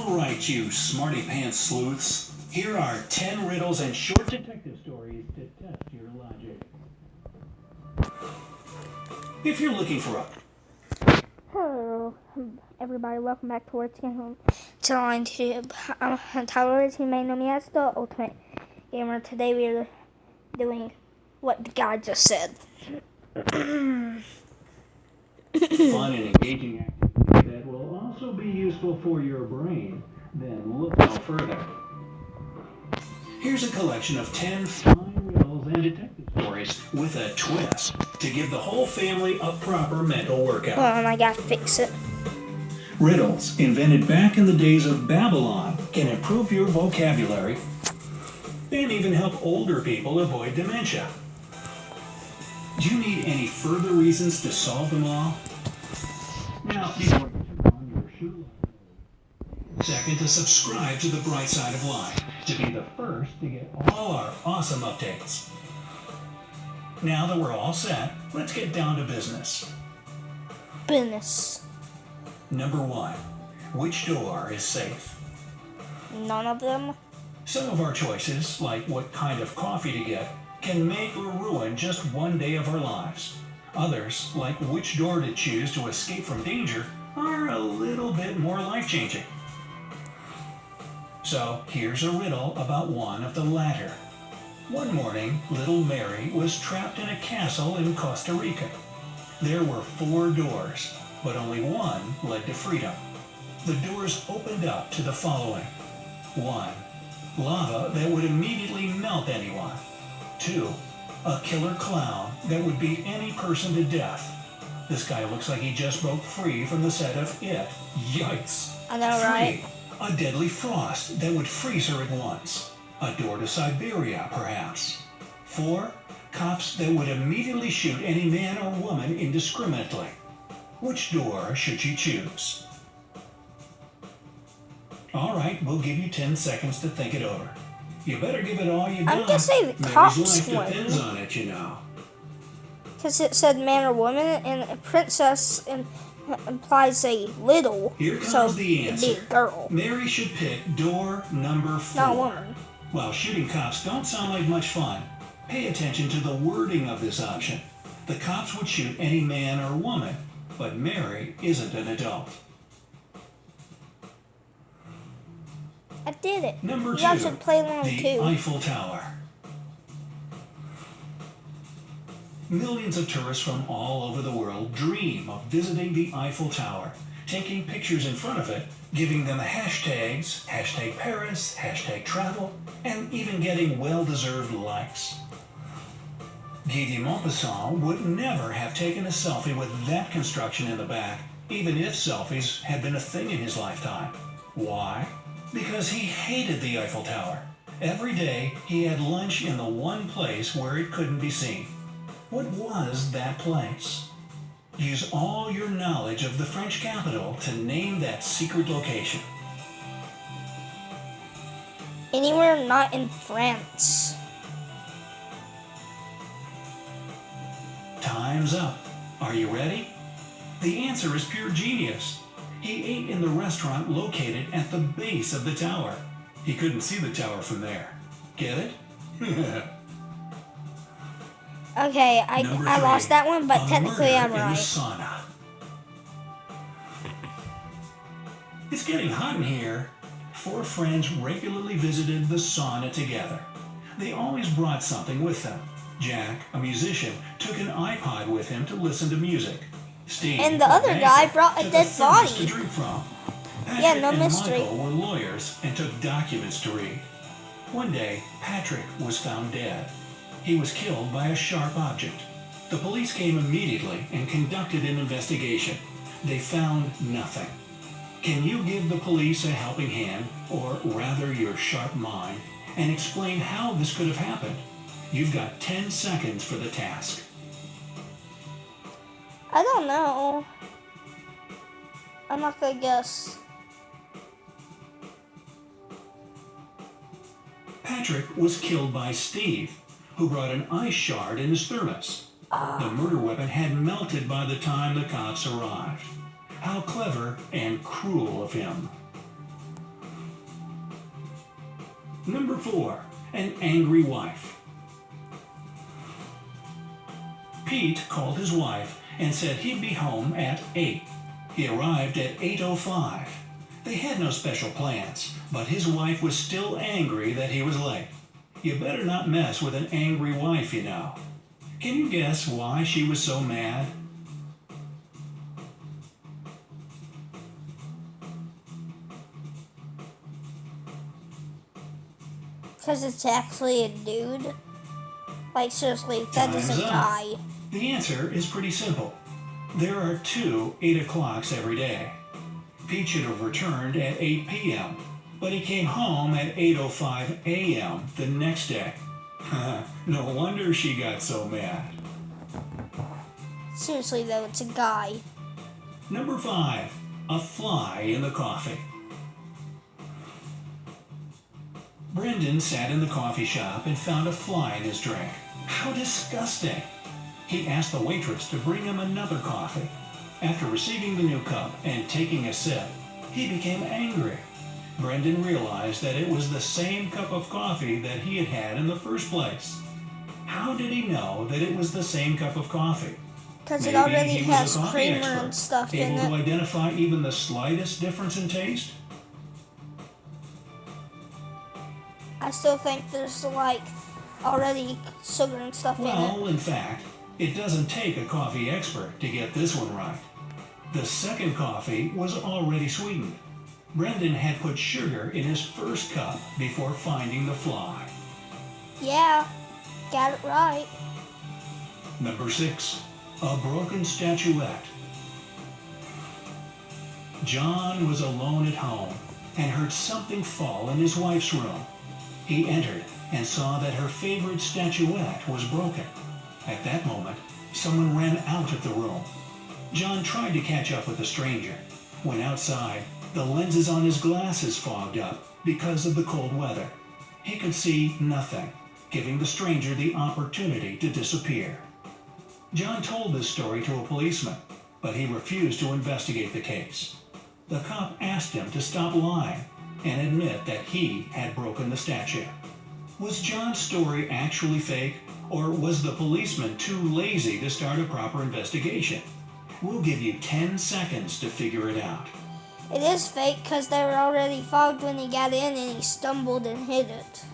All right, you smarty pants sleuths. Here are 10 riddles and short detective stories to test your logic. If you're looking for a... Hello, everybody. Welcome back to our channel on YouTube. I'm Tyler, as you may know me as the Ultimate Gamer. Today we are doing what the guy just said. Fun and engaging activity that will also be useful for your brain. Then look no further. Here's a collection of 10 fine riddles and detective stories with a twist to give the whole family a proper mental workout. Well, and I gotta fix it. Riddles, invented back in the days of Babylon, can improve your vocabulary and even help older people avoid dementia. Do you need any further reasons to solve them all? Now, before you turn on your shoe, second, to subscribe to the Bright Side of Life to be the first to get all our awesome updates. Now that we're all set, let's get down to business. Business. Number 1. Which door is safe? None of them. Some of our choices, like what kind of coffee to get, can make or ruin just one day of our lives. Others, like which door to choose to escape from danger, are a little bit more life-changing. So here's a riddle about one of the latter. One morning, little Mary was trapped in a castle in Costa Rica. There were 4 doors, but only one led to freedom. The doors opened up to the following. 1. Lava that would immediately melt anyone. 2. A killer clown that would beat any person to death. This guy looks like he just broke free from the set of It. Yikes. I know, 3. right? A deadly frost that would freeze her at once. A door to Siberia, perhaps. 4. Cops that would immediately shoot any man or woman indiscriminately. Which door should you choose? All right, we'll give you 10 seconds to think it over. You better give it all you got. I'm gonna say the Mary's cops life one. depends on it, you know. Because it said man or woman, and a princess implies a little. Here comes so the it'd answer. be a girl, Mary should pick door number 4. not a woman. While shooting cops don't sound like much fun, pay attention to the wording of this option. The cops would shoot any man or woman, but Mary isn't an adult. I did it. Number 2, You guys should play along the too. Eiffel Tower. Millions of tourists from all over the world dream of visiting the Eiffel Tower, taking pictures in front of it, giving them hashtags, hashtag Paris, hashtag travel, and even getting well-deserved likes. Guy de Maupassant would never have taken a selfie with that construction in the back, even if selfies had been a thing in his lifetime. Why? Because he hated the Eiffel Tower. Every day he had lunch in the one place where it couldn't be seen. What was that place? Use all your knowledge of the French capital to name that secret location. Anywhere not in France. Time's up. Are you ready? The answer is pure genius. He ate in the restaurant located at the base of the tower. He couldn't see the tower from there. Get it? Okay, Number I 3, lost that one, but a technically I'm murder in the right. sauna. It's getting hot in here. 4 friends regularly visited the sauna together. They always brought something with them. Jack, a musician, took an iPod with him to listen to music. Steve, And the other banker, guy brought a took dead thermos body. to drink from. Patrick Yeah, no and mystery. Michael were lawyers and took documents to read. One day, Patrick was found dead. He was killed by a sharp object. The police came immediately and conducted an investigation. They found nothing. Can you give the police a helping hand, or rather your sharp mind, and explain how this could have happened? You've got 10 seconds for the task. I don't know. I'm not gonna guess. Patrick was killed by Steve, who brought an ice shard in his thermos. The murder weapon had melted by the time the cops arrived. How clever and cruel of him. Number 4. An angry wife. Pete called his wife and said he'd be home at 8. He arrived at 8:05. They had no special plans, but his wife was still angry that he was late. You better not mess with an angry wife, you know. Can you guess why she was so mad? Because it's actually a dude? Like, seriously, that is a guy. The answer is pretty simple. There are 2 8 o'clocks every day. Pete should have returned at 8 p.m., but he came home at 8:05 a.m. the next day. No wonder she got so mad. Seriously, though, it's a guy. Number 5. A fly in the coffee. Brendan sat in the coffee shop and found a fly in his drink. How disgusting! He asked the waitress to bring him another coffee. After receiving the new cup and taking a sip, he became angry. Brendan realized that it was the same cup of coffee that he had had in the first place. How did he know that it was the same cup of coffee? Because it already Maybe he was has a coffee creamer expert, and stuff in able to it. identify even the slightest difference in taste? I still think there's, like, already sugar and stuff in it. Well, in fact, it doesn't take a coffee expert to get this one right. The second coffee was already sweetened. Brendan had put sugar in his first cup before finding the fly. Yeah, got it right. Number 6. A broken statuette. John was alone at home and heard something fall in his wife's room. He entered and saw that her favorite statuette was broken. At that moment, someone ran out of the room. John tried to catch up with the stranger. When outside, the lenses on his glasses fogged up because of the cold weather. He could see nothing, giving the stranger the opportunity to disappear. John told this story to a policeman, but he refused to investigate the case. The cop asked him to stop lying and admit that he had broken the statue. Was John's story actually fake, or was the policeman too lazy to start a proper investigation? We'll give you 10 seconds to figure it out. It is fake because they were already fogged when he got in and he stumbled and hit it.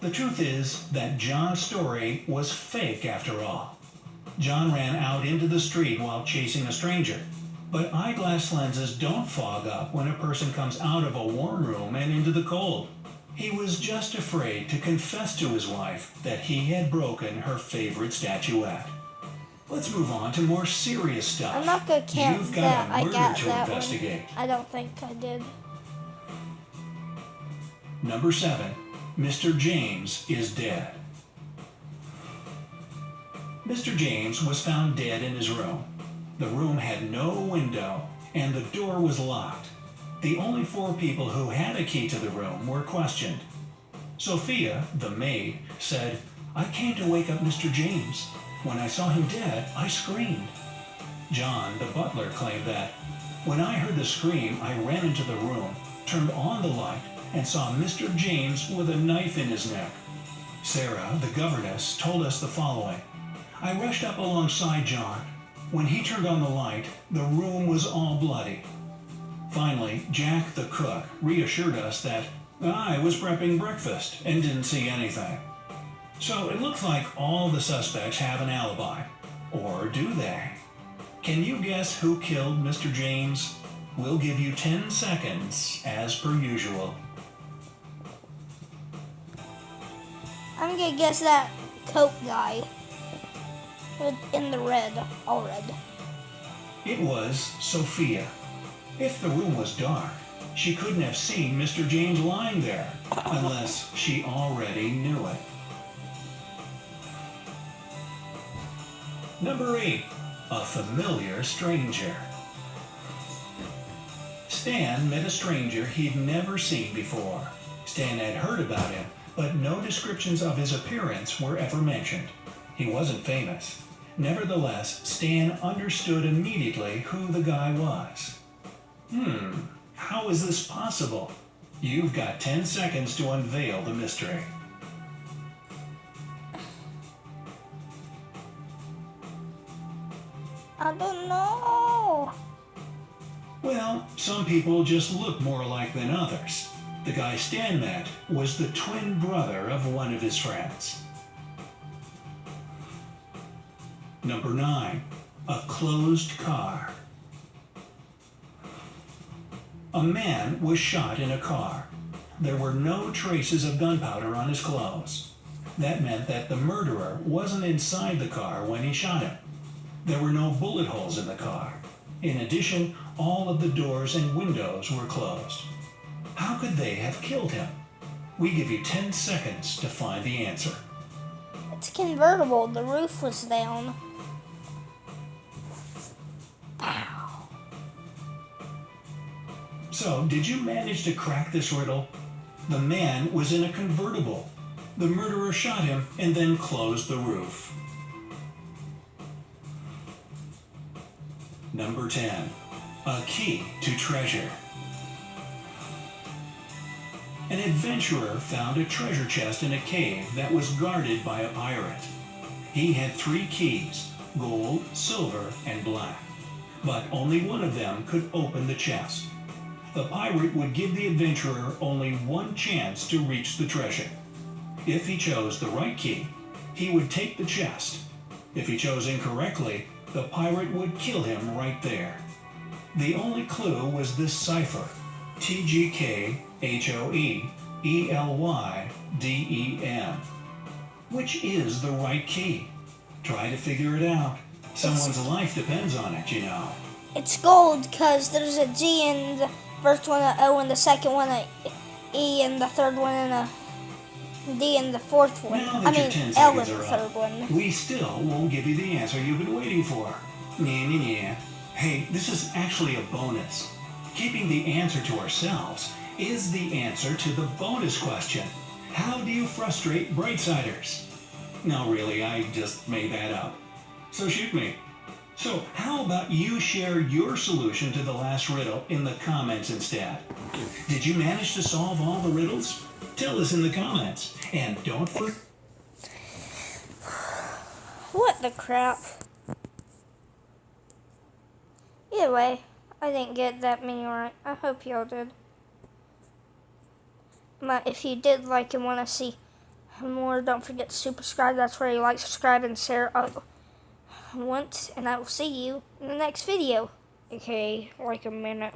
The truth is that John's story was fake after all. John ran out into the street while chasing a stranger. But eyeglass lenses don't fog up when a person comes out of a warm room and into the cold. He was just afraid to confess to his wife that he had broken her favorite statuette. Let's move on to more serious stuff. I'm not going to count You've that got a I murder got to that investigate. one. I don't think I did. Number 7. Mr. James is dead. Mr. James was found dead in his room. The room had no window, and the door was locked. The only 4 people who had a key to the room were questioned. Sophia, the maid, said, "I came to wake up Mr. James. When I saw him dead, I screamed." John, the butler, claimed that, "When I heard the scream, I ran into the room, turned on the light, and saw Mr. James with a knife in his neck." Sarah, the governess, told us the following. "I rushed up alongside John. When he turned on the light, the room was all bloody." Finally, Jack, the cook, reassured us that I was prepping breakfast and didn't see anything. So it looks like all the suspects have an alibi. Or do they? Can you guess who killed Mr. James? We'll give you 10 seconds, as per usual. I'm going to guess that coat guy. In the red, all red. It was Sophia. If the room was dark, she couldn't have seen Mr. James lying there, unless she already knew it. Number 8. A familiar stranger. Stan met a stranger he'd never seen before. Stan had heard about him, but no descriptions of his appearance were ever mentioned. He wasn't famous. Nevertheless, Stan understood immediately who the guy was. How is this possible? You've got 10 seconds to unveil the mystery. I don't know. Well, some people just look more alike than others. The guy Stan met was the twin brother of one of his friends. Number 9. A closed car. A man was shot in a car. There were no traces of gunpowder on his clothes. That meant that the murderer wasn't inside the car when he shot him. There were no bullet holes in the car. In addition, all of the doors and windows were closed. How could they have killed him? We give you 10 seconds to find the answer. It's convertible. The roof was down. Ow. So, did you manage to crack this riddle? The man was in a convertible. The murderer shot him and then closed the roof. Number 10. A key to treasure. An adventurer found a treasure chest in a cave that was guarded by a pirate. He had 3 keys, gold, silver, and black. But only one of them could open the chest. The pirate would give the adventurer only one chance to reach the treasure. If he chose the right key, he would take the chest. If he chose incorrectly, the pirate would kill him right there. The only clue was this cipher, TGKHOEELYDEN. Which is the right key? Try to figure it out. Someone's life depends on it, you know. It's gold because there's a G in the first one, an O in the second one, an E in the third one, and a D in the fourth one. Now I that your mean, 10 L in seconds the are third up, one. we still won't give you the answer you've been waiting for. Nah. Hey, this is actually a bonus. Keeping the answer to ourselves is the answer to the bonus question. How do you frustrate Brightsiders? No, really, I just made that up. So shoot me. So how about you share your solution to the last riddle in the comments instead? Did you manage to solve all the riddles? Tell us in the comments. And don't forget... What the crap? Either way, I didn't get that many right. I hope y'all did. But if you did like and want to see more, don't forget to subscribe. That's where you like, subscribe, and share once. And I will see you in the next video. Okay, like a minute.